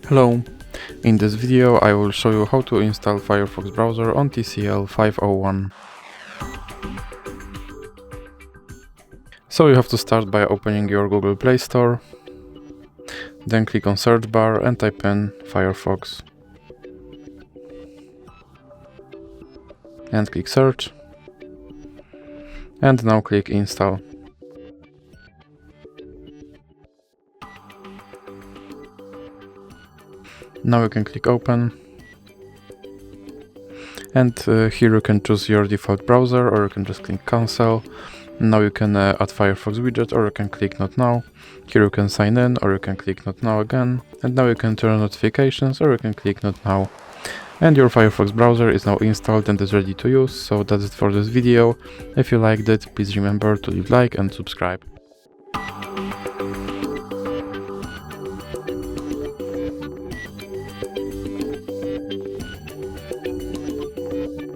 Hello, in this video I will show you how to install Firefox browser on TCL 501. So you have to start by opening your Google Play Store, then click on search bar and type in Firefox and click search, and now click install. Now you can click open, and here you can choose your default browser, or you can just click cancel. Now you can add Firefox widget, or you can click not now. Here you can sign in, or you can click not now again, and now you can turn on notifications, or you can click not now. And your Firefox browser is now installed and is ready to use. So that's it for this video. If you liked it, please remember to leave a like and subscribe.